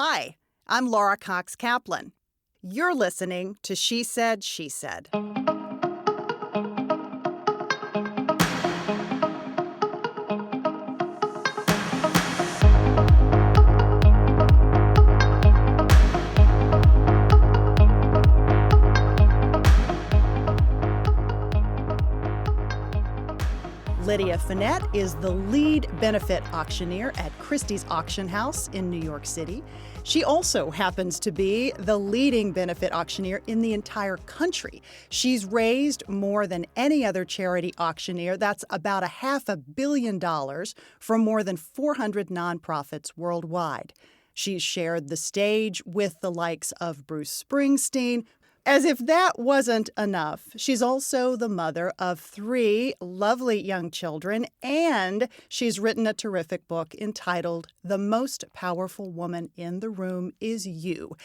Hi, I'm Laura Cox Kaplan. You're listening to She Said, She Said. Lydia Fenet is the lead benefit auctioneer at Christie's Auction House in New York City. She also happens to be the leading benefit auctioneer in the entire country. She's raised more than any other charity auctioneer. That's about $500 million from more than 400 nonprofits worldwide. She's shared the stage with the likes of Bruce Springsteen. As if that wasn't enough, she's also the mother of 3 lovely young children, and she's written a terrific book entitled The Most Powerful Woman in the Room Is You.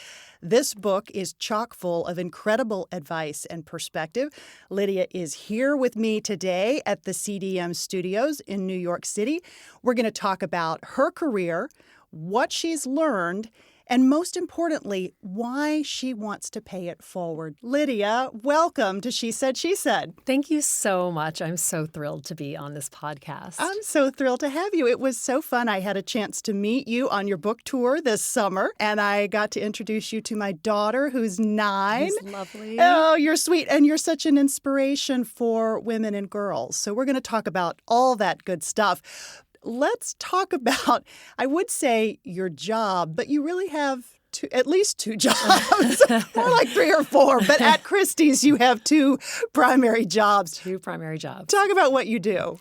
This book is chock full of incredible advice and perspective. Lydia is here with me today at the CDM Studios in New York City. We're going to talk about her career, what she's learned, and most importantly, why she wants to pay it forward. Lydia, welcome to She Said, She Said. Thank you so much. I'm so thrilled to be on this podcast. I'm so thrilled to have you. It was so fun. I had a chance to meet you on your book tour this summer, and I got to introduce you to my daughter, who's 9. He's lovely. Oh, you're sweet, and you're such an inspiration for women and girls. So we're going to talk about all that good stuff. Let's talk about, I would say, your job, but you really have at least 2 jobs, more like 3 or 4. But at Christie's, you have 2 primary jobs. 2 primary jobs. Talk about what you do.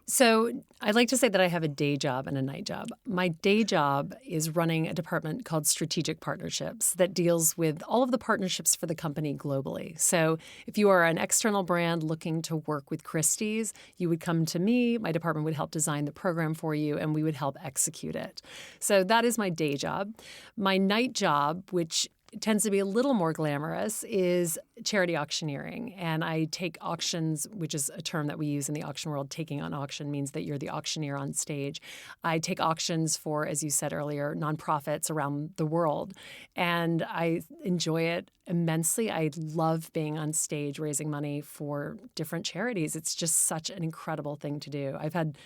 So I'd like to say that I have a day job and a night job. My day job is running a department called Strategic Partnerships that deals with all of the partnerships for the company globally. So if you are an external brand looking to work with Christie's, you would come to me. My department would help design the program for you, and we would help execute it. So that is my day job. My night job, which tends to be a little more glamorous, is charity auctioneering. And I take auctions, which is a term that we use in the auction world. Taking on auction means that you're the auctioneer on stage. I take auctions for, as you said earlier, nonprofits around the world. And I enjoy it immensely. I love being on stage raising money for different charities. It's just such an incredible thing to do. I had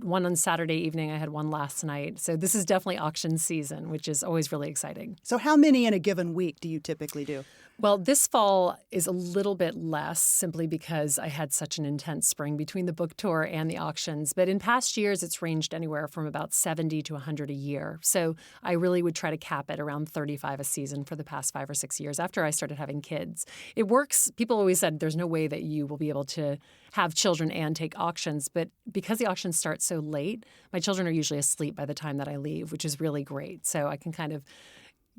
one on Saturday evening. I had one last night. So this is definitely auction season, which is always really exciting. So how many in a given week do you typically do? Well, this fall is a little bit less simply because I had such an intense spring between the book tour and the auctions. But in past years, it's ranged anywhere from about 70 to 100 a year. So I really would try to cap it around 35 a season for the past 5 or 6 years after I started having kids. It works. People always said there's no way that you will be able to have children and take auctions. But because the auctions start so late, my children are usually asleep by the time that I leave, which is really great. So I can kind of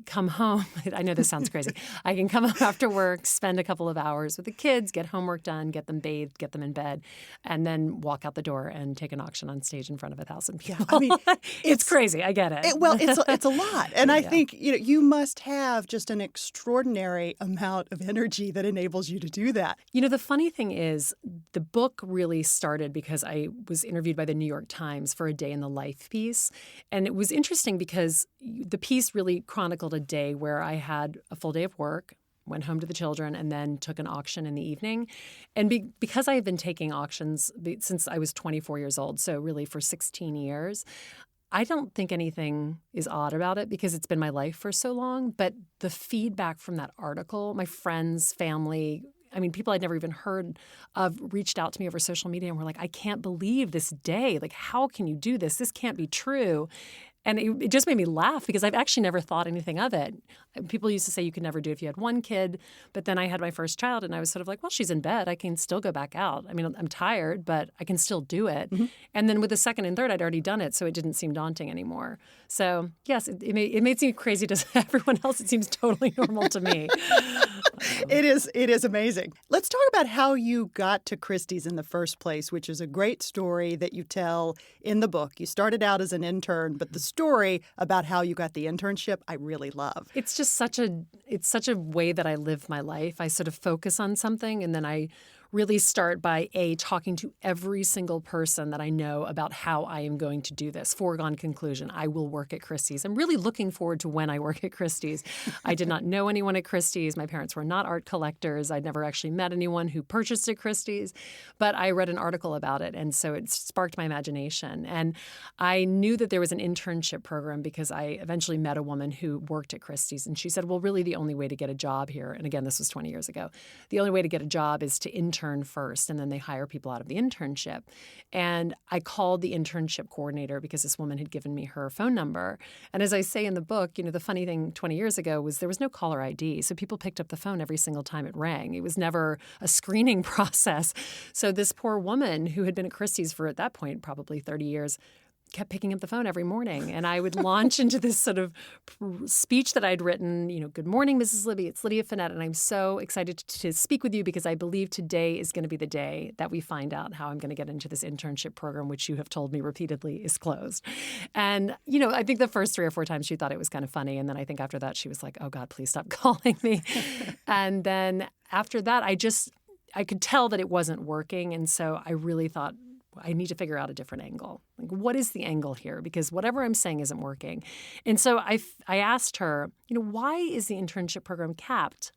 come home. I know this sounds crazy. I can come home after work, spend a couple of hours with the kids, get homework done, get them bathed, get them in bed, and then walk out the door and take an auction on stage in front of 1,000 people. Yeah, I mean, it's crazy. I get it. It's a lot. And I Yeah. think you must have just an extraordinary amount of energy that enables you to do that. The funny thing is the book really started because I was interviewed by the New York Times for a day in the life piece. And it was interesting because the piece really chronicled a day where I had a full day of work, went home to the children, and then took an auction in the evening. And because I have been taking auctions since I was 24 years old, so really for 16 years, I don't think anything is odd about it because it's been my life for so long. But the feedback from that article, my friends, family, people I'd never even heard of reached out to me over social media and were like, I can't believe this day. Like, how can you do this? This can't be true. And it just made me laugh because I've actually never thought anything of it. People used to say you could never do it if you had one kid. But then I had my first child and I was sort of like, well, she's in bed. I can still go back out. I'm tired, but I can still do it. Mm-hmm. And then with the second and third, I'd already done it. So it didn't seem daunting anymore. So yes, it made seem crazy to everyone else. It seems totally normal to me. It is amazing. Let's talk about how you got to Christie's in the first place, which is a great story that you tell in the book. You started out as an intern, but the story about how you got the internship, I really love. It's just such a way that I live my life. I sort of focus on something and then I really start by talking to every single person that I know about how I am going to do this. Foregone conclusion, I will work at Christie's. I'm really looking forward to when I work at Christie's. I did not know anyone at Christie's. My parents were not art collectors. I'd never actually met anyone who purchased at Christie's, but I read an article about it, and so it sparked my imagination. And I knew that there was an internship program because I eventually met a woman who worked at Christie's, and she said, well, really the only way to get a job here, and again, this was 20 years ago, the only way to get a job is to intern first, and then they hire people out of the internship. And I called the internship coordinator because this woman had given me her phone number. And as I say in the book, the funny thing 20 years ago was there was no caller ID, so people picked up the phone every single time it rang. It was never a screening process. So this poor woman who had been at Christie's for, at that point, probably 30 years, kept picking up the phone every morning. And I would launch into this sort of speech that I'd written, good morning, Mrs. Libby. It's Lydia Fenet, and I'm so excited to speak with you because I believe today is going to be the day that we find out how I'm going to get into this internship program, which you have told me repeatedly is closed. And, I think the first 3 or 4 times she thought it was kind of funny. And then I think after that, she was like, oh, God, please stop calling me. And then after that, I could tell that it wasn't working. And so I really thought, I need to figure out a different angle. Like, what is the angle here? Because whatever I'm saying isn't working. And so I asked her, why is the internship program capped?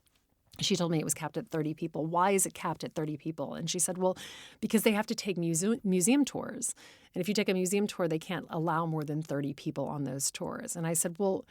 She told me it was capped at 30 people. Why is it capped at 30 people? And she said, well, because they have to take museum tours. And if you take a museum tour, they can't allow more than 30 people on those tours. And I said, well,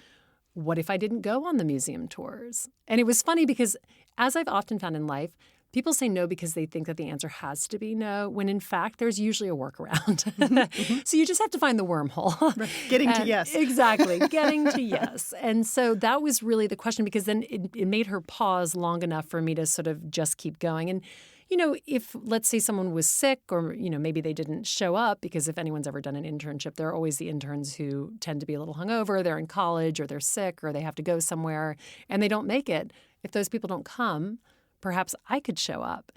what if I didn't go on the museum tours? And it was funny because, as I've often found in life, people say no because they think that the answer has to be no, when in fact there's usually a workaround. Mm-hmm. So you just have to find the wormhole. Right. Getting to yes. Exactly, getting to yes. And so that was really the question, because then it made her pause long enough for me to sort of just keep going. And if, let's say, someone was sick or, maybe they didn't show up, because if anyone's ever done an internship, there are always the interns who tend to be a little hungover, they're in college or they're sick or they have to go somewhere and they don't make it. If those people don't come, perhaps I could show up.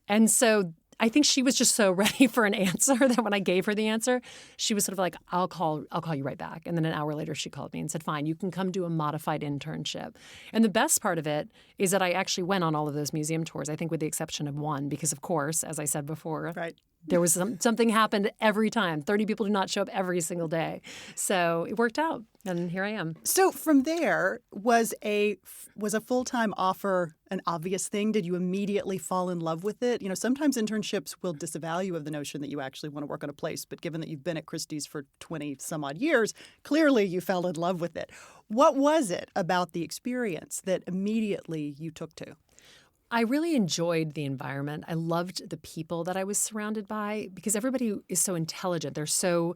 And so I think she was just so ready for an answer that when I gave her the answer, she was sort of like, I'll call you right back. And then an hour later, she called me and said, fine, you can come do a modified internship. And the best part of it is that I actually went on all of those museum tours, I think with the exception of one, because of course, as I said before, right. There was something happened every time. 30 people do not show up every single day. So it worked out, and here I am. So from there, was a full-time offer an obvious thing? Did you immediately fall in love with it? Sometimes internships will disavow you of the notion that you actually want to work on a place. But given that you've been at Christie's for 20 some odd years, clearly you fell in love with it. What was it about the experience that immediately you took to? I really enjoyed the environment. I loved the people that I was surrounded by, because everybody is so intelligent. They're so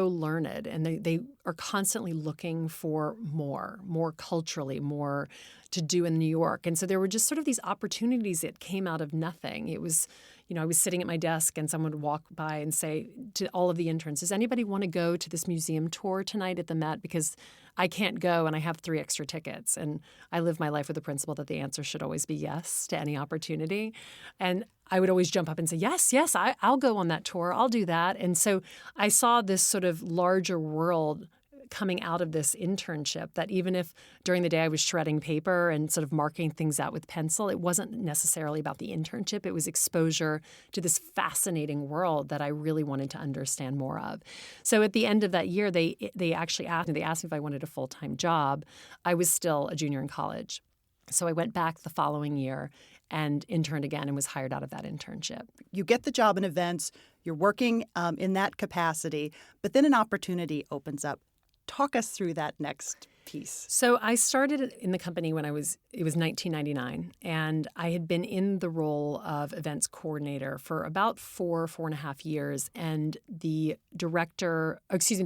learned, and they are constantly looking for more culturally, more to do in New York. And so there were just sort of these opportunities that came out of nothing. It was, I was sitting at my desk and someone would walk by and say to all of the interns, does anybody want to go to this museum tour tonight at the Met? Because I can't go and I have 3 extra tickets. And I live my life with the principle that the answer should always be yes to any opportunity. And I would always jump up and say, yes, I'll go on that tour. I'll do that. And so I saw this sort of larger world coming out of this internship, that even if during the day I was shredding paper and sort of marking things out with pencil, it wasn't necessarily about the internship. It was exposure to this fascinating world that I really wanted to understand more of. So at the end of that year, they actually asked me if I wanted a full-time job. I was still a junior in college. So I went back the following year and interned again and was hired out of that internship. You get the job in events, you're working in that capacity, but then an opportunity opens up. Talk us through that next piece. So I started in the company when it was 1999, and I had been in the role of events coordinator for about 4.5 years, and the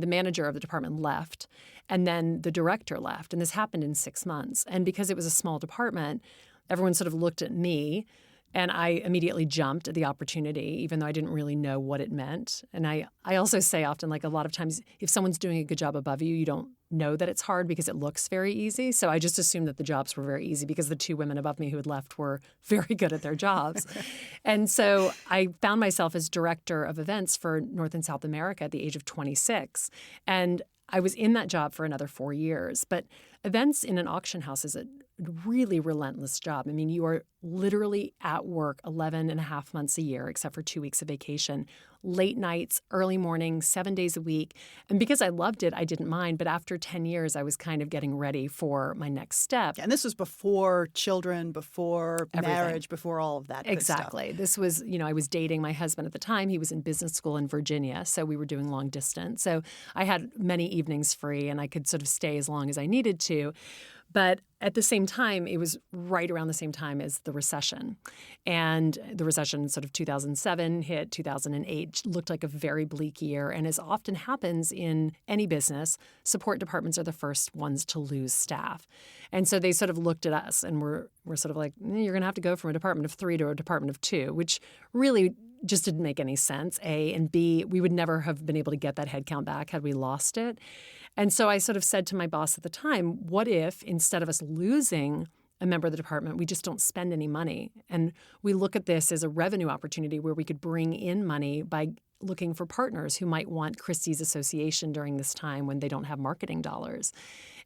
manager of the department left, and then the director left, and this happened in 6 months. And because it was a small department, everyone sort of looked at me, and I immediately jumped at the opportunity, even though I didn't really know what it meant. And I also say often, like, a lot of times, if someone's doing a good job above you, you don't know that it's hard because it looks very easy. So I just assumed that the jobs were very easy because the 2 women above me who had left were very good at their jobs. And so I found myself as director of events for North and South America at the age of 26. And I was in that job for another 4 years. But events in an auction house is a really relentless job. I mean, you are literally at work 11 and a half months a year, except for 2 weeks of vacation, late nights, early mornings, 7 days a week. And because I loved it, I didn't mind. But after 10 years, I was kind of getting ready for my next step. And this was before children, before Everything. Marriage, before all of that good Exactly. stuff. This was, I was dating my husband at the time. He was in business school in Virginia, so we were doing long distance. So I had many evenings free, and I could sort of stay as long as I needed to. But at the same time, it was right around the same time as the recession. And the recession sort of 2007 hit, 2008 looked like a very bleak year. And as often happens in any business, support departments are the first ones to lose staff. And so they sort of looked at us and were sort of like, you're going to have to go from a department of 3 to a department of 2, which really just didn't make any sense, A. And B, we would never have been able to get that headcount back had we lost it. And so I sort of said to my boss at the time, what if instead of us losing a member of the department, we just don't spend any money? And we look at this as a revenue opportunity where we could bring in money by looking for partners who might want Christie's association during this time when they don't have marketing dollars.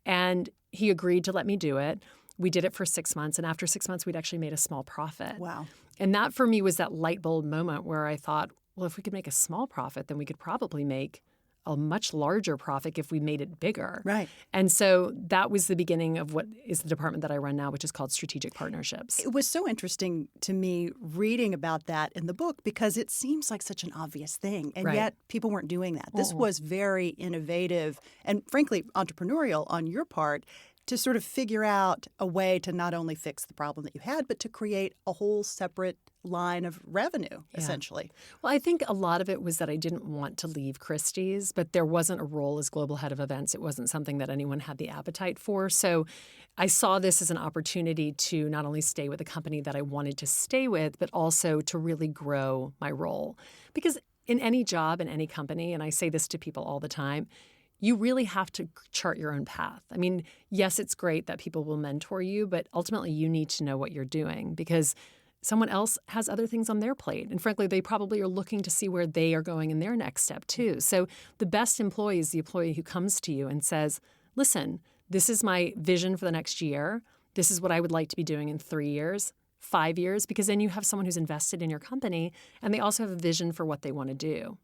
And he agreed to let me do it. We did it for 6 months. And after 6 months, we'd actually made a small profit. Wow. And that for me was that light bulb moment where I thought, well, if we could make a small profit, then we could probably make a much larger profit if we made it bigger. Right. And so that was the beginning of what is the department that I run now, which is called Strategic Partnerships. It was so interesting to me reading about that in the book because it seems like such an obvious thing, and yet people weren't doing that. This was very innovative and, frankly, entrepreneurial on your part to sort of figure out a way to not only fix the problem that you had, but to create a whole separate line of revenue, essentially. Well, I think a lot of it was that I didn't want to leave Christie's, but there wasn't a role as global head of events. It wasn't something that anyone had the appetite for. So I saw this as an opportunity to not only stay with a company that I wanted to stay with, but also to really grow my role. Because in any job, in any company, and I say this to people all the time, you really have to chart your own path. I mean, yes, it's great that people will mentor you, but ultimately you need to know what you're doing because someone else has other things on their plate. And frankly, they probably are looking to see where they are going in their next step too. So the best employee is the employee who comes to you and says, listen, this is my vision for the next year. This is what I would like to be doing in 3 years, 5 years, because then you have someone who's invested in your company and they also have a vision for what they want to do.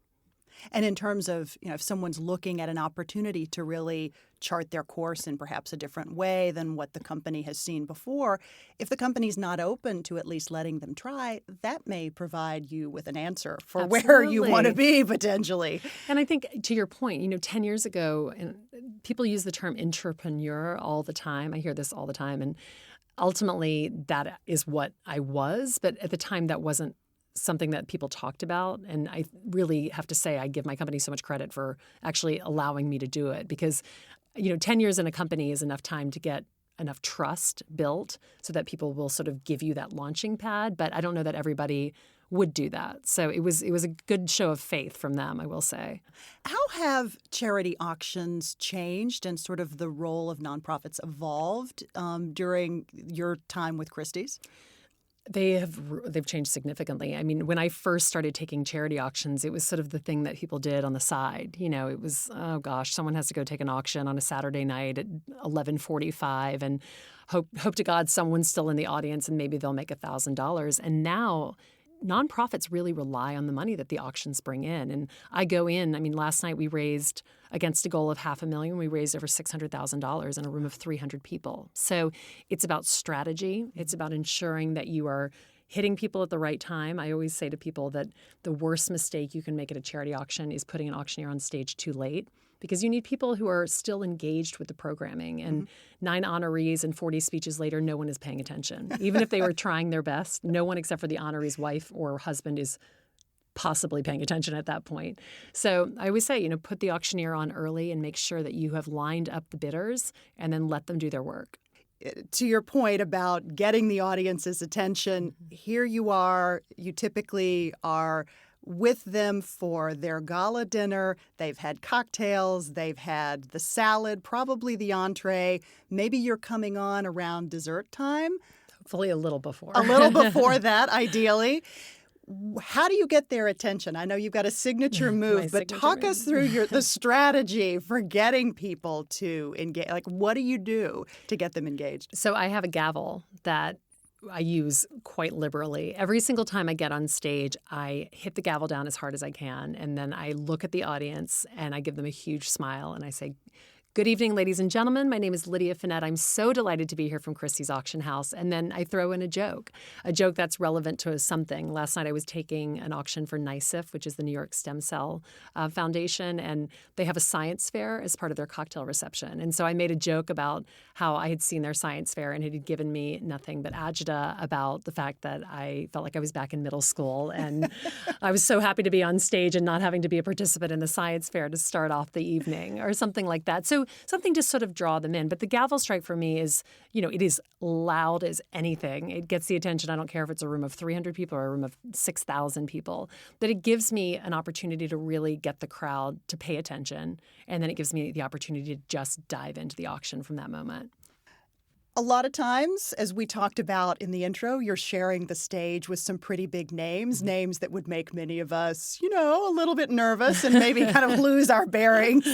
And in terms of, if someone's looking at an opportunity to really chart their course in perhaps a different way than what the company has seen before, if the company's not open to at least letting them try, that may provide you with an answer for where you want to be potentially. And I think to your point, 10 years ago, and people use the term intrapreneur all the time. I hear this all the time. And ultimately, that is what I was. But at the time, that wasn't something that people talked about. And I really have to say I give my company so much credit for actually allowing me to do it because, 10 years in a company is enough time to get enough trust built so that people will sort of give you that launching pad. But I don't know that everybody would do that. So it was a good show of faith from them, I will say. How have charity auctions changed and sort of the role of nonprofits evolved during your time with Christie's? They've changed significantly. I mean, when I first started taking charity auctions, it was sort of the thing that people did on the side. It was, oh gosh, someone has to go take an auction on a Saturday night at 11:45 and hope to God someone's still in the audience and maybe they'll make $1,000. And now nonprofits really rely on the money that the auctions bring in. And I go in, last night we raised, against a goal of $500,000, we raised over $600,000 in a room of 300 people. So it's about strategy. It's about ensuring that you are hitting people at the right time. I always say to people that the worst mistake you can make at a charity auction is putting an auctioneer on stage too late. Because you need people who are still engaged with the programming. And 9 honorees and 40 speeches later, no one is paying attention. Even if they were trying their best, no one except for the honoree's wife or husband is possibly paying attention at that point. So I always say, put the auctioneer on early and make sure that you have lined up the bidders and then let them do their work. To your point about getting the audience's attention, here you are, you typically are with them for their gala dinner. They've had cocktails, they've had the salad, probably the entree. Maybe you're coming on around dessert time. Hopefully a little before. A little before that, ideally. How do you get their attention? I know you've got a signature move, but talk us through the strategy for getting people to engage. Like, what do you do to get them engaged? So I have a gavel that I use quite liberally. Every single time I get on stage, I hit the gavel down as hard as I can, and then I look at the audience and I give them a huge smile and I say, "Good evening, ladies and gentlemen. My name is Lydia Fenet. I'm so delighted to be here from Christie's Auction House." And then I throw in a joke that's relevant to something. Last night I was taking an auction for NICEF, which is the New York Stem Cell Foundation, and they have a science fair as part of their cocktail reception. And so I made a joke about how I had seen their science fair and it had given me nothing but agita about the fact that I felt like I was back in middle school. And I was so happy to be on stage and not having to be a participant in the science fair to start off the evening or something like that. So something to sort of draw them in. But the gavel strike for me is, it is loud as anything. It gets the attention. I don't care if it's a room of 300 people or a room of 6,000 people. But it gives me an opportunity to really get the crowd to pay attention. And then it gives me the opportunity to just dive into the auction from that moment. A lot of times, as we talked about in the intro, you're sharing the stage with some pretty big names, names that would make many of us, a little bit nervous and maybe kind of lose our bearings.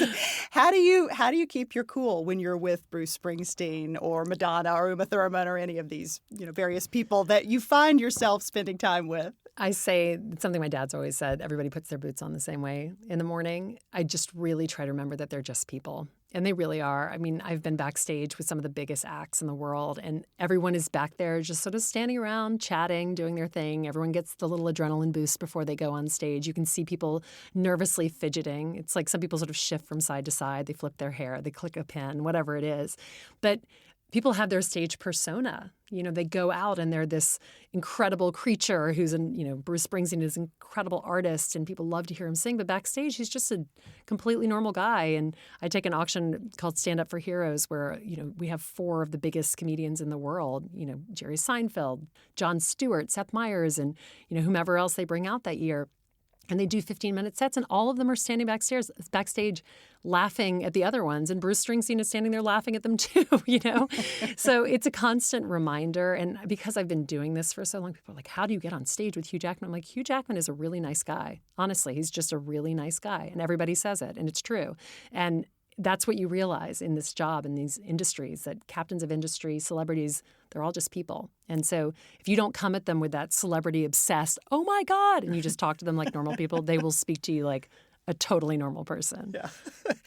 How do you keep your cool when you're with Bruce Springsteen or Madonna or Uma Thurman or any of these, various people that you find yourself spending time with? I say something my dad's always said, everybody puts their boots on the same way in the morning. I just really try to remember that they're just people. And they really are. I mean, I've been backstage with some of the biggest acts in the world, and everyone is back there just sort of standing around, chatting, doing their thing. Everyone gets the little adrenaline boost before they go on stage. You can see people nervously fidgeting. It's like some people sort of shift from side to side. They flip their hair, they click a pen, whatever it is. But people have their stage persona. They go out and they're this incredible creature who's Bruce Springsteen is an incredible artist and people love to hear him sing. But backstage, he's just a completely normal guy. And I take an auction called Stand Up for Heroes where, we have 4 of the biggest comedians in the world, Jerry Seinfeld, Jon Stewart, Seth Meyers, and, whomever else they bring out that year. And they do 15-minute sets, and all of them are standing backstage laughing at the other ones. And Bruce Springsteen is standing there laughing at them too, So it's a constant reminder. And because I've been doing this for so long, people are like, how do you get on stage with Hugh Jackman? I'm like, Hugh Jackman is a really nice guy. Honestly, he's just a really nice guy. And everybody says it, and it's true. And that's what you realize in this job, in these industries, that captains of industry, celebrities, they're all just people. And so if you don't come at them with that celebrity-obsessed, oh, my God, and you just talk to them like normal people, they will speak to you like a totally normal person. Yeah.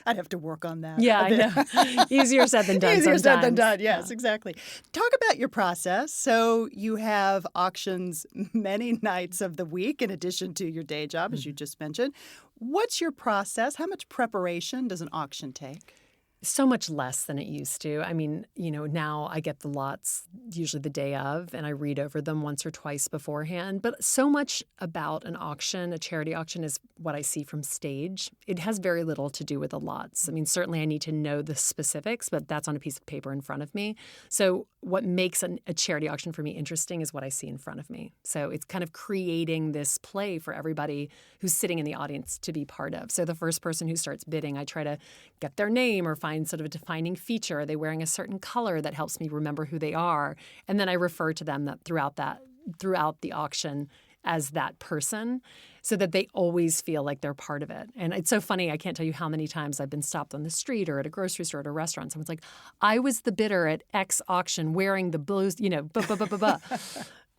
I'd have to work on that. Yeah, I know. Easier said than done Easier sometimes. said than done, yes, exactly. Talk about your process. So you have auctions many nights of the week in addition to your day job, as you just mentioned. What's your process? How much preparation does an auction take? So much less than it used to. I mean, now I get the lots usually the day of, and I read over them once or twice beforehand. But so much about an auction, a charity auction, is what I see from stage. It has very little to do with the lots. I mean, certainly I need to know the specifics, but that's on a piece of paper in front of me. So what makes a charity auction for me interesting is what I see in front of me. So it's kind of creating this play for everybody who's sitting in the audience to be part of. So the first person who starts bidding, I try to get their name or find sort of a defining feature. Are they wearing a certain color that helps me remember who they are? And then I refer to them throughout the auction as that person so that they always feel like they're part of it. And it's so funny. I can't tell you how many times I've been stopped on the street or at a grocery store or at a restaurant. Someone's like, I was the bidder at X auction wearing the blues,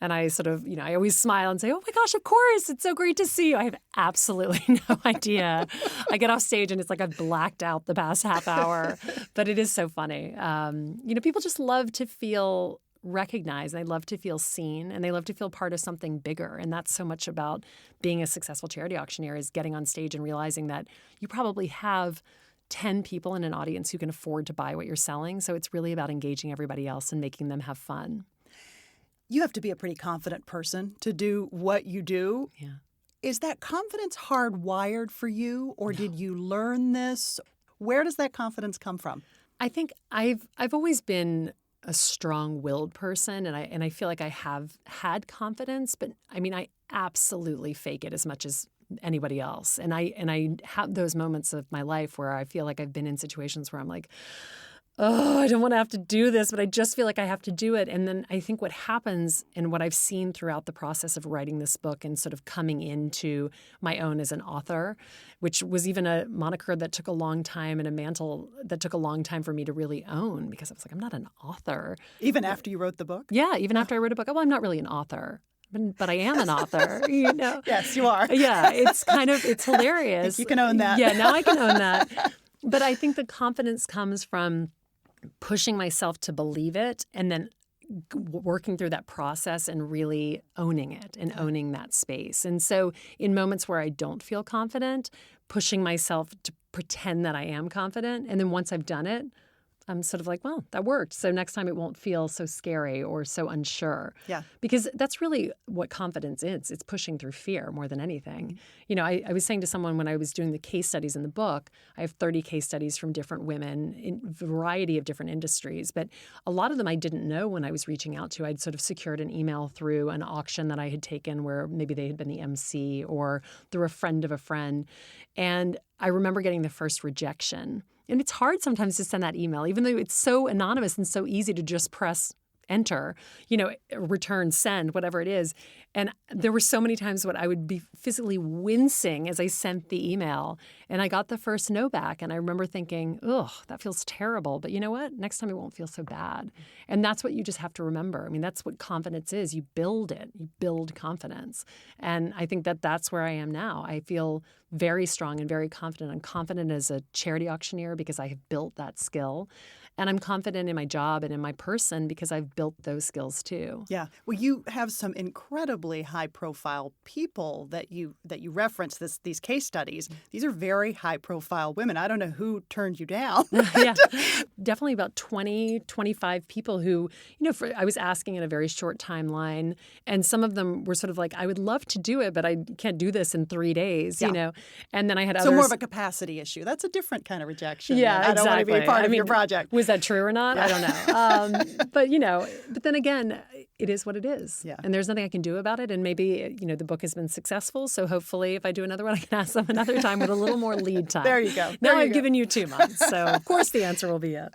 And I sort of, I always smile and say, oh my gosh, of course. It's so great to see you. I have absolutely no idea. I get off stage and it's like I've blacked out the past half hour. But it is so funny. People just love to feel recognized. They love to feel seen, and they love to feel part of something bigger. And that's so much about being a successful charity auctioneer, is getting on stage and realizing that you probably have 10 people in an audience who can afford to buy what you're selling. So it's really about engaging everybody else and making them have fun. You have to be a pretty confident person to do what you do. Yeah. Is that confidence hardwired for you, or did you learn this? Where does that confidence come from? I think I've always been a strong-willed person, and I feel like I have had confidence, but I mean, I absolutely fake it as much as anybody else. And I have those moments of my life where I feel like I've been in situations where I'm like, oh, I don't want to have to do this, but I just feel like I have to do it. And then I think what happens and what I've seen throughout the process of writing this book and sort of coming into my own as an author, which was even a moniker that took a long time and a mantle that took a long time for me to really own, because I was like, I'm not an author. Even after you wrote the book? Yeah, even after I wrote a book. Well, I'm not really an author. But I am an author, you know. Yes, you are. Yeah, it's hilarious. You can own that. Yeah, now I can own that. But I think the confidence comes from pushing myself to believe it and then working through that process and really owning it and owning that space. And so in moments where I don't feel confident, pushing myself to pretend that I am confident. And then once I've done it, I'm sort of like, well, that worked. So next time it won't feel so scary or so unsure. Yeah. Because that's really what confidence is. It's pushing through fear more than anything. Mm-hmm. You know, I was saying to someone when I was doing the case studies in the book, I have 30 case studies from different women in a variety of different industries. But a lot of them I didn't know when I was reaching out to. I'd sort of secured an email through an auction that I had taken where maybe they had been the MC or through a friend of a friend. And I remember getting the first rejection. And it's hard sometimes to send that email, even though it's so anonymous and so easy to just press enter, you know, return, send, whatever it is. And there were so many times when I would be physically wincing as I sent the email. And I got the first no back. And I remember thinking, ugh, that feels terrible. But you know what? Next time it won't feel so bad. And that's what you just have to remember. I mean, that's what confidence is. You build it. You build confidence. And I think that that's where I am now. I feel very strong and very confident. I'm confident as a charity auctioneer because I have built that skill. And I'm confident in my job and in my person because I've built those skills too. Yeah. Well, you have some incredibly high-profile people that you reference these case studies. These are very high-profile women. I don't know who turned you down. Yeah, definitely about 20, 25 people who, you know, I was asking in a very short timeline, and some of them were sort of like, I would love to do it, but I can't do this in 3 days, you know. And then I had others. So more of a capacity issue. That's a different kind of rejection. Yeah, exactly. I don't want to be a part of your project. Was that true or not? Yeah. I don't know. But, you know, but then again, it is what it is. Yeah. And there's nothing I can do about it. And maybe, you know, the book has been successful. So hopefully if I do another one, I can ask them another time with a little more lead time. There you go. Now I've given you 2 months. So of course the answer will be yes.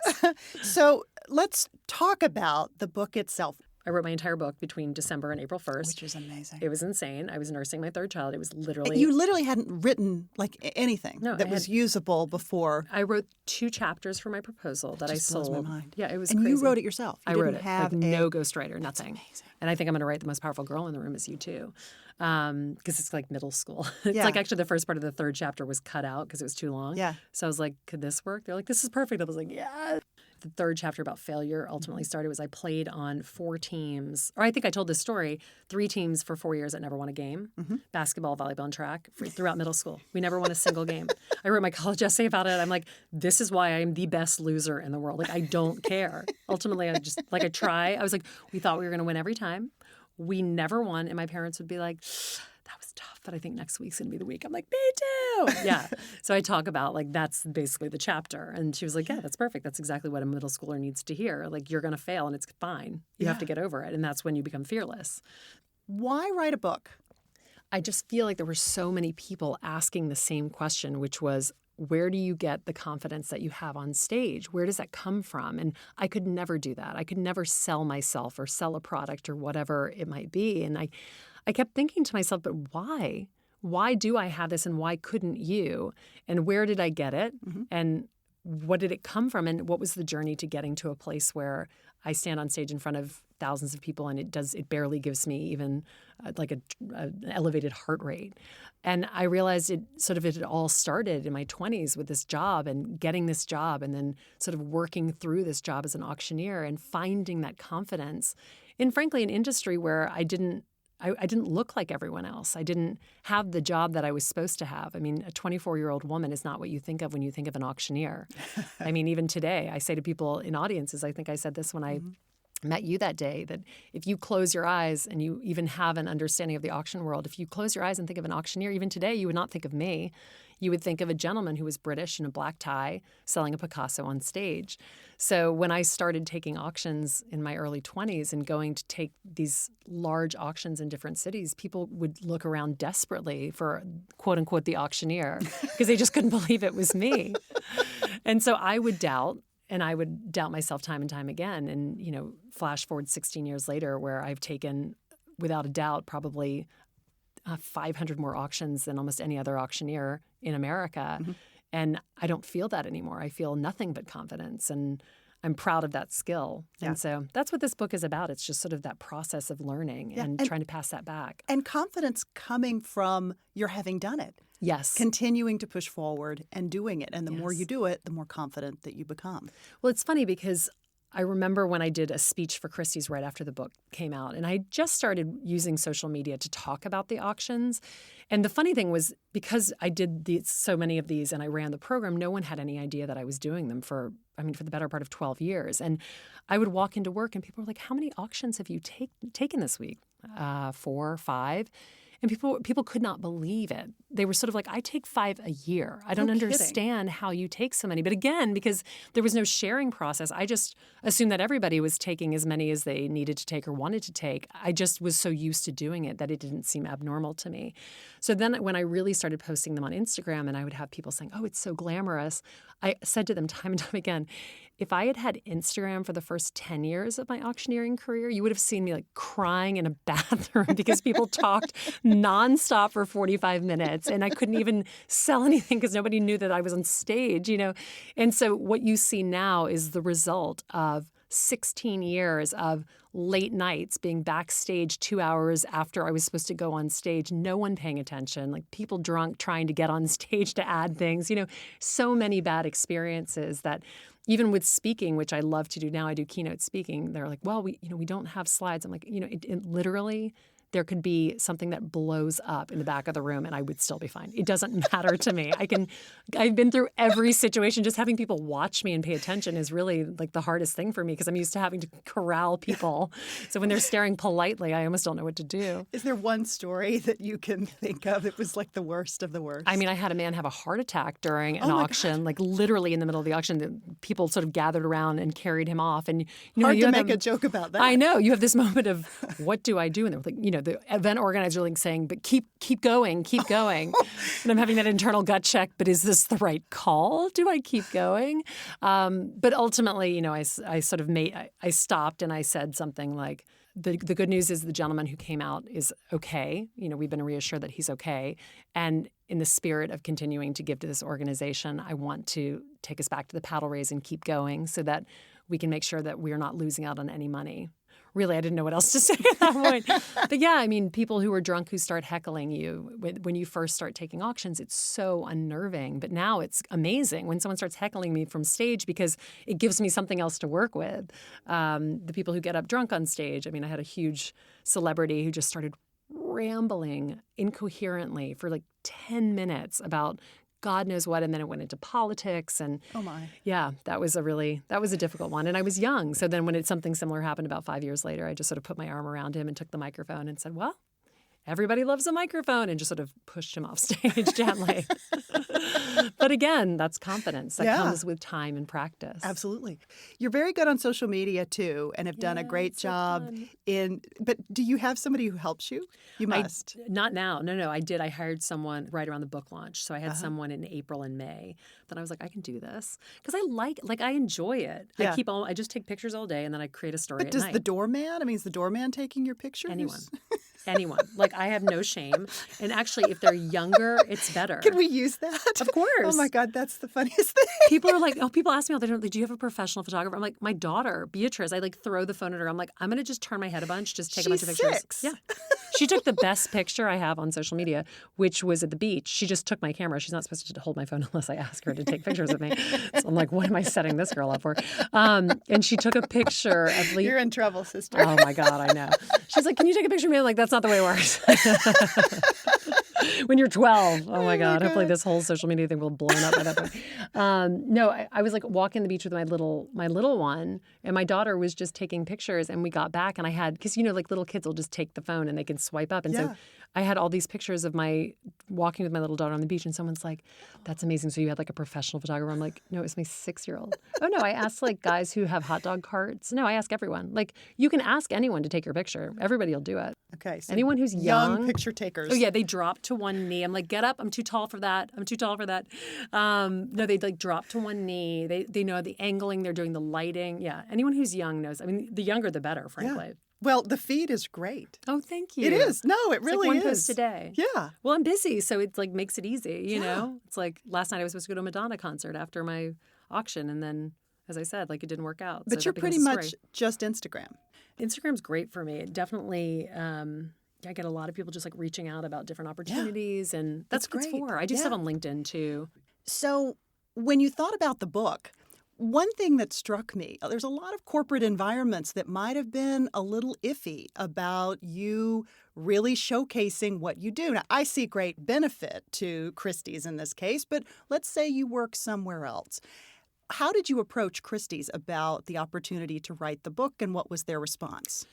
So let's talk about the book itself. I wrote my entire book between December and April 1st. Which is amazing. It was insane. I was nursing my 3rd child. It was literally... You literally hadn't written like anything that was usable before. I wrote 2 chapters for my proposal that I sold. Blows my mind. Yeah, it was crazy. crazy. And you wrote it yourself. I wrote it. Have no ghostwriter, nothing. That's amazing. And I think I'm going to write The Most Powerful Girl in the Room is you too. Because it's like middle school. It's Yeah. like actually the first part of the 3rd chapter was cut out because it was too long. Yeah. So I was like, could this work? They're like, this is perfect. I was like, yeah. The 3rd chapter about failure ultimately started was I played on 4 teams, or I think I told this story, 3 teams for 4 years that never won a game, basketball, volleyball, and track throughout middle school. We never won a single game. I wrote my college essay about it. I'm like, this is why I'm the best loser in the world. Like, I don't care. Ultimately, I just, like, I try. I was like, we thought we were going to win every time. We never won. And my parents would be like, that was tough, but I think next week's going to be the week. I'm like, me too. Yeah. So I talk about, like, that's basically the chapter. And she was like, yeah, that's perfect. That's exactly what a middle schooler needs to hear. Like, you're going to fail and it's fine. You have to get over it. And that's when you become fearless. Why write a book? I just feel like there were so many people asking the same question, which was, where do you get the confidence that you have on stage? Where does that come from? And I could never do that. I could never sell myself or sell a product or whatever it might be. And I kept thinking to myself, but why? Why do I have this and why couldn't you? And where did I get it? And what did it come from? And what was the journey to getting to a place where I stand on stage in front of thousands of people and it barely gives me even like an elevated heart rate. And I realized it all started in my 20s with this job and getting this job and then sort of working through this job as an auctioneer and finding that confidence in, frankly, an industry where I didn't look like everyone else. I didn't have the job that I was supposed to have. I mean, a 24-year-old woman is not what you think of when you think of an auctioneer. I mean, even today, I say to people in audiences, I think I said this when I met you that day, that if you close your eyes and you even have an understanding of the auction world, if you close your eyes and think of an auctioneer, even today, you would not think of me. You would think of a gentleman who was British in a black tie selling a Picasso on stage. So when I started taking auctions in my early 20s and going to take these large auctions in different cities, people would look around desperately for, quote unquote, the auctioneer because they just couldn't believe it was me. And so I would doubt. And I would doubt myself time and time again. And, flash forward 16 years later where I've taken, without a doubt, probably 500 more auctions than almost any other auctioneer in America. Mm-hmm. And I don't feel that anymore. I feel nothing but confidence. And I'm proud of that skill. Yeah. And so that's what this book is about. It's just sort of that process of learning and trying to pass that back. And confidence coming from your having done it. Yes. Continuing to push forward and doing it. And the more you do it, the more confident that you become. Well, it's funny because I remember when I did a speech for Christie's right after the book came out, and I just started using social media to talk about the auctions. And the funny thing was, because I did so many of these and I ran the program, no one had any idea that I was doing them for the better part of 12 years. And I would walk into work and people were like, how many auctions have you taken this week? 4, 5. And people could not believe it. They were sort of like, I take 5 a year. I don't understand how you take so many. But again, because there was no sharing process, I just assumed that everybody was taking as many as they needed to take or wanted to take. I just was so used to doing it that it didn't seem abnormal to me. So then when I really started posting them on Instagram and I would have people saying, oh, it's so glamorous, I said to them time and time again, if I had had Instagram for the first 10 years of my auctioneering career, you would have seen me like crying in a bathroom because people talked nonstop for 45 minutes and I couldn't even sell anything because nobody knew that I was on stage, And so what you see now is the result of 16 years of late nights being backstage 2 hours after I was supposed to go on stage, no one paying attention, like people drunk trying to get on stage to add things, so many bad experiences that even with speaking, which I love to do now, I do keynote speaking. They're like, well, we don't have slides. I'm like, it literally, there could be something that blows up in the back of the room and I would still be fine. It doesn't matter to me. I've been through every situation. Just having people watch me and pay attention is really like the hardest thing for me because I'm used to having to corral people. So when they're staring politely, I almost don't know what to do. Is there one story that you can think of that was like the worst of the worst? I had a man have a heart attack during an auction, like literally in the middle of the auction. The people sort of gathered around and carried him off. And hard to make a joke about that. I know. You have this moment of, what do I do? And they're like, the event organizer like saying, but keep going. And I'm having that internal gut check, but is this the right call? Do I keep going? But ultimately, I sort of I stopped and I said something like, the good news is the gentleman who came out is okay. We've been reassured that he's okay. And in the spirit of continuing to give to this organization, I want to take us back to the paddle raise and keep going so that we can make sure that we're not losing out on any money. Really, I didn't know what else to say at that point. But yeah, people who are drunk who start heckling you when you first start taking auctions, it's so unnerving. But now it's amazing when someone starts heckling me from stage because it gives me something else to work with. The people who get up drunk on stage. I had a huge celebrity who just started rambling incoherently for like 10 minutes about God knows what, and then it went into politics, and oh my, yeah, that was a difficult one, and I was young. So then, when something similar happened about 5 years later, I just sort of put my arm around him and took the microphone and said, "Well, everybody loves a microphone," and just sort of pushed him off stage gently. But again, that's confidence that comes with time and practice. Absolutely. You're very good on social media too, and have done a great job but do you have somebody who helps you? You must. Not now. No, I did. I hired someone right around the book launch. So I had someone in April and May. Then I was like, I can do this. Because I enjoy it. Yeah. I just take pictures all day and then I create a story at night. But does the doorman, is the doorman taking your pictures? Anyone. Like, I have no shame. And actually, if they're younger, it's better. Can we use that? Of course. Oh, my God. That's the funniest thing. People are like, people ask me all the time, do you have a professional photographer? I'm like, my daughter, Beatrice, I throw the phone at her. I'm like, I'm going to just turn my head a bunch, just take a bunch of pictures. 6. Yeah. She took the best picture I have on social media, which was at the beach. She just took my camera. She's not supposed to hold my phone unless I ask her to take pictures of me. So I'm like, what am I setting this girl up for? And she took a picture of You're in trouble, sister. Oh, my God, I know. She's like, can you take a picture of me? I'm like, that's not the way it works. When you're 12. Oh, my God. Hopefully this whole social media thing will have blown up by that point. No, I was like walking the beach with my little one, and my daughter was just taking pictures, and we got back, and I had, because, like little kids will just take the phone and they can swipe up. And so I had all these pictures of my walking with my little daughter on the beach, and someone's like, "That's amazing. So you had like a professional photographer?" I'm like, "No, it was my 6-year-old." Oh no, I asked like guys who have hot dog carts. No, I ask everyone. Like you can ask anyone to take your picture. Everybody will do it. Okay, so Anyone who's young picture takers. Oh yeah, they drop to one knee. I'm like, get up. I'm too tall for that. I'm too tall for that. No, they like drop to one knee. They know the angling. They're doing the lighting. Yeah, anyone who's young knows. I mean, the younger the better, frankly. Yeah. Well, the feed is great. Oh, thank you. It is. No, it really like is. one post a day. Yeah. Well, I'm busy, so it like makes it easy. You know, it's like last night I was supposed to go to a Madonna concert after my auction, and then, as I said, like it didn't work out. But so you're pretty much just Instagram. Instagram's great for me. It definitely. I get a lot of people just like reaching out about different opportunities, and that's what it's for. I do stuff on LinkedIn too. So when you thought about the book, one thing that struck me, there's a lot of corporate environments that might have been a little iffy about you really showcasing what you do. Now, I see great benefit to Christie's in this case, but let's say you work somewhere else. How did you approach Christie's about the opportunity to write the book, and what was their response?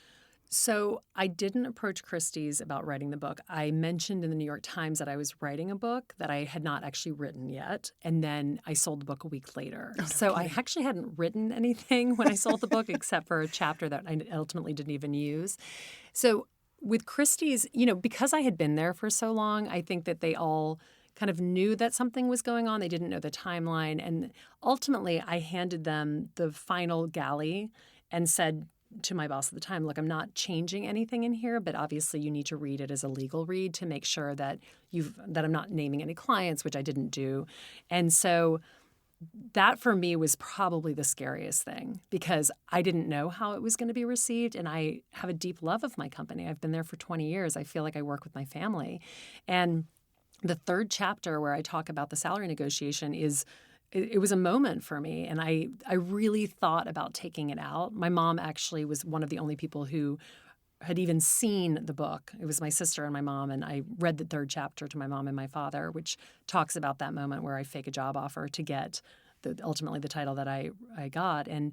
So I didn't approach Christie's about writing the book. I mentioned in the New York Times that I was writing a book that I had not actually written yet. And then I sold the book a week later. So I actually hadn't written anything when I sold the book except for a chapter that I ultimately didn't even use. So with Christie's, you know, because I had been there for so long, I think that they all kind of knew that something was going on. They didn't know the timeline. And ultimately, I handed them the final galley and said to my boss at the time, look, I'm not changing anything in here, but obviously you need to read it as a legal read to make sure that I'm not naming any clients, which I didn't do. And so that for me was probably the scariest thing because I didn't know how it was going to be received. And I have a deep love of my company. I've been there for 20 years. I feel like I work with my family. And the third chapter where I talk about the salary negotiation it was a moment for me, and I really thought about taking it out. My mom actually was one of the only people who had even seen the book. It was my sister and my mom, and I read the third chapter to my mom and my father, which talks about that moment where I fake a job offer to get ultimately the title that I got. And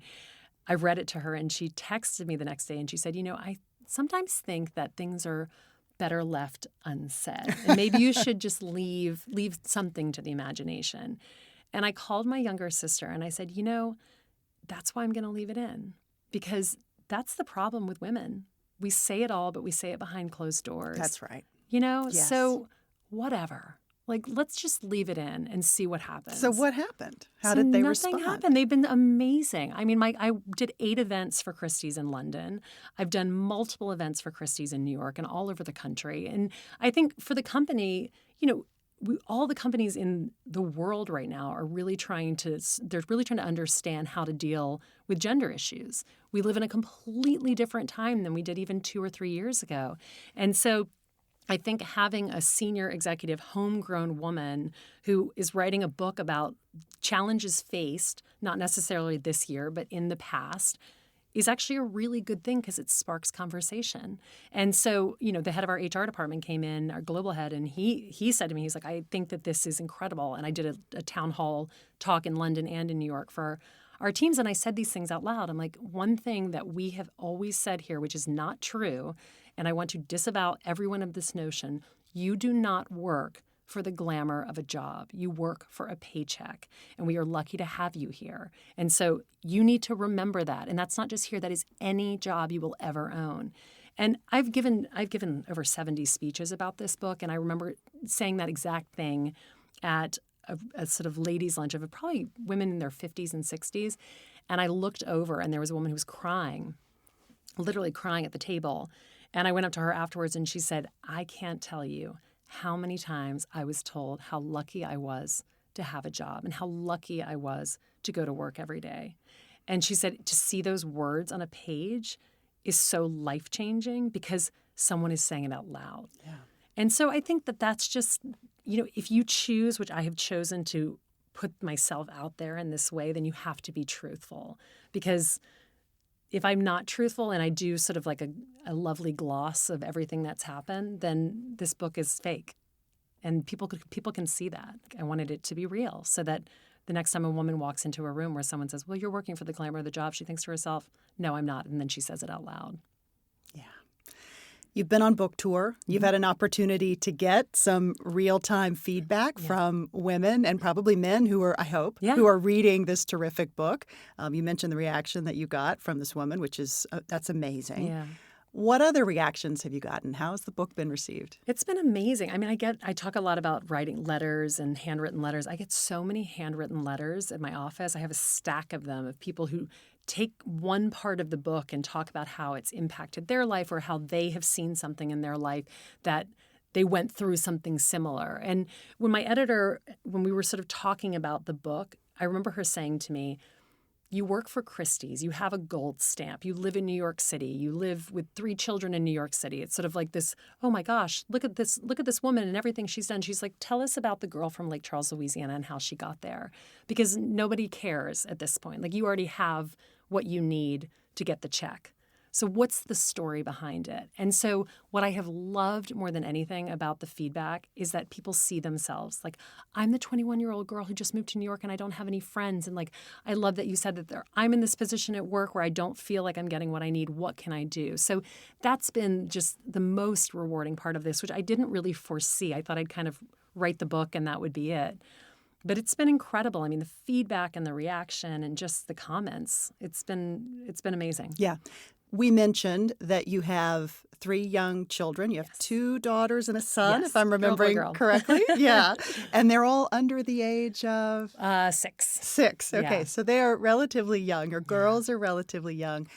I read it to her, and she texted me the next day, and she said, you know, I sometimes think that things are better left unsaid, and maybe you should just leave something to the imagination. And I called my younger sister and I said, you know, that's why I'm going to leave it in, because that's the problem with women. We say it all, but we say it behind closed doors. That's right. You know, Yes. So whatever. Like, let's just leave it in and see what happens. So what happened? How did they respond? Nothing happened. They've been amazing. I mean, I did 8 events for Christie's in London. I've done multiple events for Christie's in New York and all over the country. And I think for the company, you know, all the companies in the world right now are really trying to understand how to deal with gender issues. We live in a completely different time than we did even 2 or 3 years ago. And so I think having a senior executive homegrown woman who is writing a book about challenges faced, not necessarily this year, but in the past, is actually a really good thing because it sparks conversation. And so, you know, the head of our HR department came in, our global head, and he said to me, he's like, I think that this is incredible. And I did a town hall talk in London and in New York for our teams, and I said these things out loud. I'm like, one thing that we have always said here, which is not true, and I want to disavow everyone of this notion, you do not work for the glamour of a job. You work for a paycheck, and we are lucky to have you here. And so you need to remember that. And that's not just here. That is any job you will ever own. And I've given over 70 speeches about this book, and I remember saying that exact thing at a sort of ladies' lunch of probably women in their 50s and 60s. And I looked over, and there was a woman who was crying, literally crying at the table. And I went up to her afterwards, and she said, I can't tell you how many times I was told how lucky I was to have a job and how lucky I was to go to work every day. And she said to see those words on a page is so life-changing because someone is saying it out loud. Yeah. And so I think that that's just, you know, if you choose, which I have chosen to put myself out there in this way, then you have to be truthful. Because if I'm not truthful and I do sort of like a lovely gloss of everything that's happened, then this book is fake. And people can see that. I wanted it to be real so that the next time a woman walks into a room where someone says, well, you're working for the glamour of the job, she thinks to herself, no, I'm not. And then she says it out loud. Yeah. You've been on book tour. You've had an opportunity to get some real-time feedback from women and probably men who are, I hope, who are reading this terrific book. You mentioned the reaction that you got from this woman, which is, that's amazing. Yeah. What other reactions have you gotten? How has the book been received? It's been amazing. I mean, I talk a lot about writing letters and handwritten letters. I get so many handwritten letters at my office. I have a stack of them of people who take one part of the book and talk about how it's impacted their life or how they have seen something in their life that they went through something similar. And when my editor, when we were sort of talking about the book, I remember her saying to me, you work for Christie's, you have a gold stamp, you live in New York City, you live with 3 children in New York City. It's sort of like this, oh my gosh, look at this woman and everything she's done. She's like, tell us about the girl from Lake Charles, Louisiana and how she got there. Because nobody cares at this point. Like you already have what you need to get the check. So what's the story behind it? And so what I have loved more than anything about the feedback is that people see themselves. Like, I'm the 21-year-old girl who just moved to New York and I don't have any friends. And like, I love that you said that I'm in this position at work where I don't feel like I'm getting what I need. What can I do? So that's been just the most rewarding part of this, which I didn't really foresee. I thought I'd kind of write the book and that would be it. But it's been incredible. I mean, the feedback and the reaction and just the comments, it's been amazing. Yeah. We mentioned that you have 3 young children. You have 2 daughters and a son, if I'm remembering correctly. Yeah. And they're all under the age of? 6. 6. Okay. Yeah. So they are relatively young. Your girls are relatively young.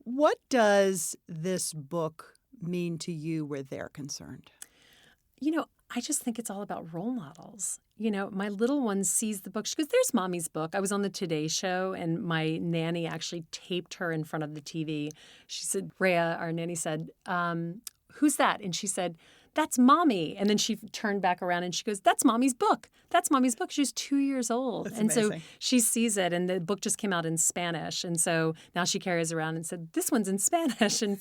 What does this book mean to you where they're concerned? You know, I just think it's all about role models. You know, my little one sees the book. She goes, there's Mommy's book. I was on the Today Show, and my nanny actually taped her in front of the TV. She said, Rhea, our nanny said, who's that? And she said, that's Mommy. And then she turned back around and she goes, that's Mommy's book. That's Mommy's book. She's 2 years old. That's and amazing. So she sees it, and the book just came out in Spanish. And so now she carries around and said, this one's in Spanish. And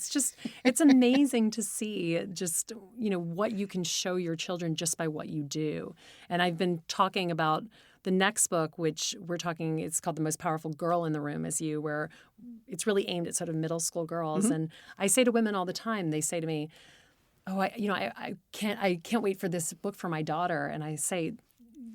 it's amazing to see just, you know, what you can show your children just by what you do. And I've been talking about the next book, which it's called The Most Powerful Girl in the Room Is You, where it's really aimed at sort of middle school girls. Mm-hmm. And I say to women all the time, they say to me, oh, I can't wait for this book for my daughter. And I say,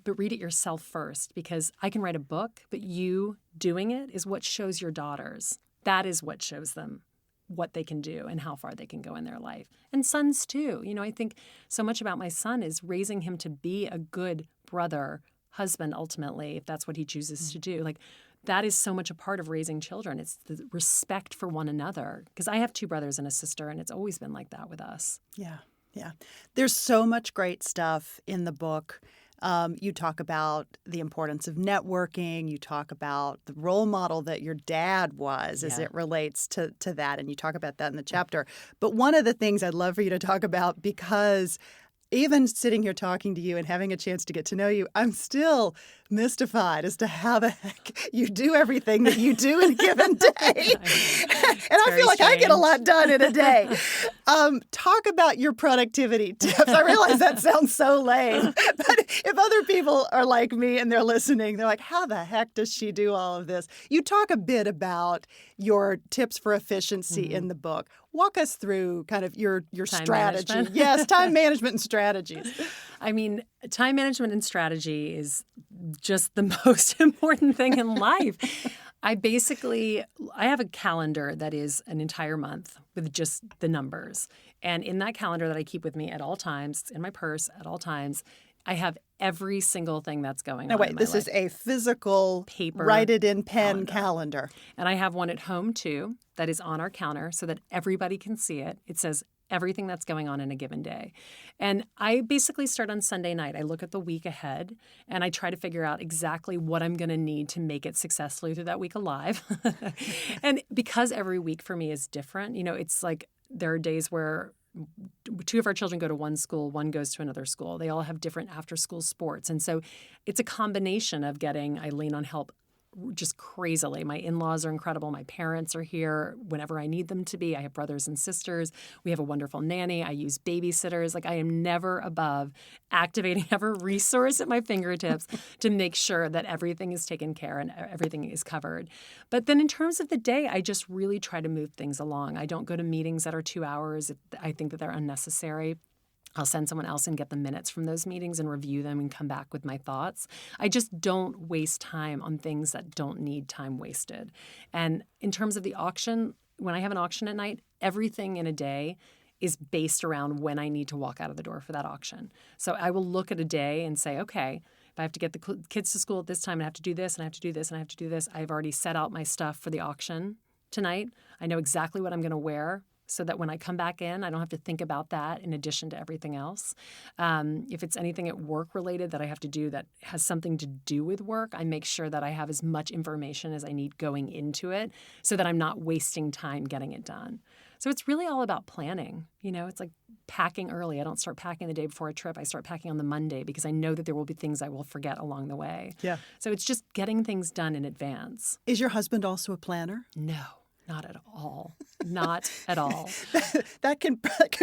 but read it yourself first, because I can write a book, but you doing it is what shows your daughters. That is what shows them what they can do and how far they can go in their life. And sons too. You know, I think so much about my son is raising him to be a good brother, husband, ultimately, if that's what he chooses to do. Like, that is so much a part of raising children. It's the respect for one another. Because I have 2 brothers and a sister, and it's always been like that with us. Yeah, yeah. There's so much great stuff in the book. You talk about the importance of networking. You talk about the role model that your dad was as it relates to that. And you talk about that in the chapter. But one of the things I'd love for you to talk about, because even sitting here talking to you and having a chance to get to know you, I'm still mystified as to how the heck you do everything that you do in a given day. And I feel like I get a lot done in a day. Talk about your productivity tips. I realize that sounds so lame, but if other people are like me and they're listening, they're like, how the heck does she do all of this? You talk a bit about your tips for efficiency in the book. Walk us through kind of your strategy. Management. Yes, time management and strategies. I mean, time management and strategy is just the most important thing in life. I have a calendar that is an entire month with just the numbers. And in that calendar that I keep with me at all times, it's in my purse at all times, I have every single thing that's going on. Now, wait, in my this life. is a physical, paper, write it in pen calendar. And I have one at home, too, that is on our counter so that everybody can see it. It says everything that's going on in a given day. And I basically start on Sunday night. I look at the week ahead, and I try to figure out exactly what I'm going to need to make it successfully through that week alive. And because every week for me is different, you know, it's like there are days where 2 of our children go to one school, 1 goes to another school. They all have different after-school sports. And so it's a combination of I lean on help just crazily. My in-laws are incredible. My parents are here whenever I need them to be. I have brothers and sisters. We have a wonderful nanny. I use babysitters. Like, I am never above activating every resource at my fingertips to make sure that everything is taken care and everything is covered. But then in terms of the day, I just really try to move things along. I don't go to meetings that are 2 hours if I think that they're unnecessary. I'll send someone else and get the minutes from those meetings and review them and come back with my thoughts. I just don't waste time on things that don't need time wasted. And in terms of the auction, when I have an auction at night, everything in a day is based around when I need to walk out of the door for that auction. So I will look at a day and say, okay, if I have to get the kids to school at this time, I have to do this, and I have to do this, and I have to do this. I've already set out my stuff for the auction tonight. I know exactly what I'm going to wear, so that when I come back in, I don't have to think about that in addition to everything else. If it's anything at work related that I have to do that has something to do with work, I make sure that I have as much information as I need going into it so that I'm not wasting time getting it done. So it's really all about planning. It's like packing early. I don't start packing the day before a trip. I start packing on the Monday because I know that there will be things I will forget along the way. Yeah. So it's just getting things done in advance. Is your husband also a planner? No. Not at all. Not at all. That can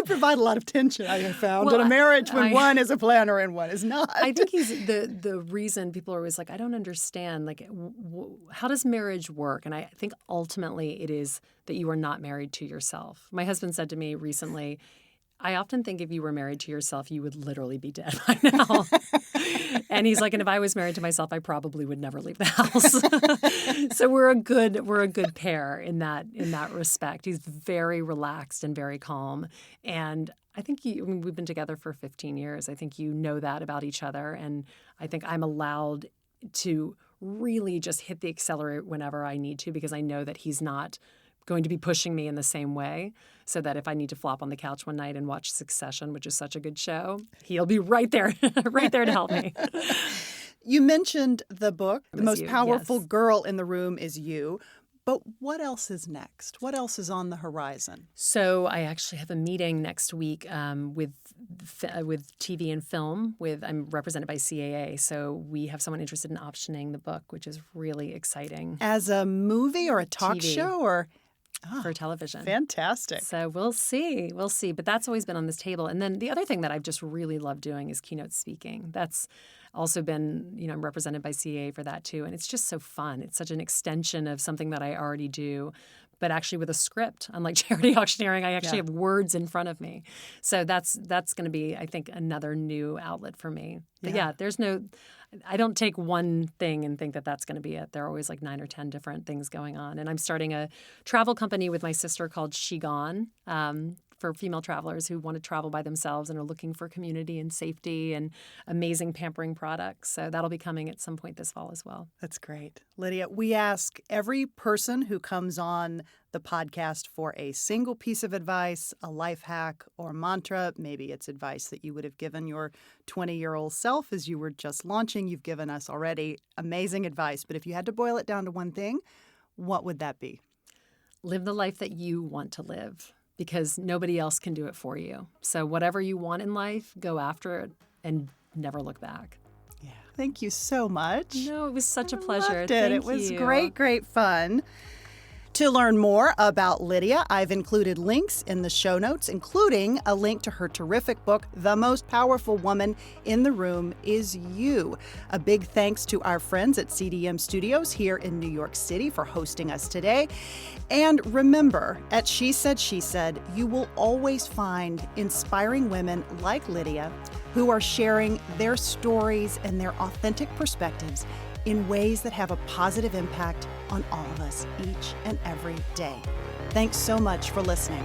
provide a lot of tension, I have found, in a marriage when one is a planner and one is not. I think he's the reason people are always like, I don't understand. Like, how does marriage work? And I think ultimately it is that you are not married to yourself. My husband said to me recently, I often think if you were married to yourself, you would literally be dead by now. And he's like, and if I was married to myself, I probably would never leave the house. So we're a good pair in that respect. He's very relaxed and very calm. And I think we've been together for 15 years. I think you know that about each other. And I think I'm allowed to really just hit the accelerator whenever I need to because I know that he's not going to be pushing me in the same way, so that if I need to flop on the couch one night and watch Succession, which is such a good show, he'll be right there, right there to help me. You mentioned the book. The most you, powerful yes. girl in the room is you. But what else is next? What else is on the horizon? So I actually have a meeting next week with TV and film. I'm represented by CAA, so we have someone interested in optioning the book, which is really exciting. As a movie or a talk TV. Show or? For television. Fantastic. So we'll see. But that's always been on this table. And then the other thing that I've just really loved doing is keynote speaking. That's also been, I'm represented by CAA for that too. And it's just so fun. It's such an extension of something that I already do, but actually with a script. Unlike charity auctioneering, I actually have words in front of me. So that's going to be, I think, another new outlet for me. But I don't take one thing and think that that's going to be it. There are always like 9 or 10 different things going on. And I'm starting a travel company with my sister called She Gone for female travelers who want to travel by themselves and are looking for community and safety and amazing pampering products. So that'll be coming at some point this fall as well. That's great. Lydia, we ask every person who comes on the podcast for a single piece of advice, a life hack or mantra. Maybe it's advice that you would have given your 20-year-old self as you were just launching. You've given us already amazing advice. But if you had to boil it down to one thing, what would that be? Live the life that you want to live, because nobody else can do it for you. So whatever you want in life, go after it and never look back. Yeah. Thank you so much. No, it was such a pleasure. Loved it. Thank It was you. great fun. To learn more about Lydia, I've included links in the show notes, including a link to her terrific book, The Most Powerful Woman in the Room Is You. A big thanks to our friends at CDM Studios here in New York City for hosting us today. And remember, at She Said, you will always find inspiring women like Lydia who are sharing their stories and their authentic perspectives in ways that have a positive impact on all of us each and every day. Thanks so much for listening.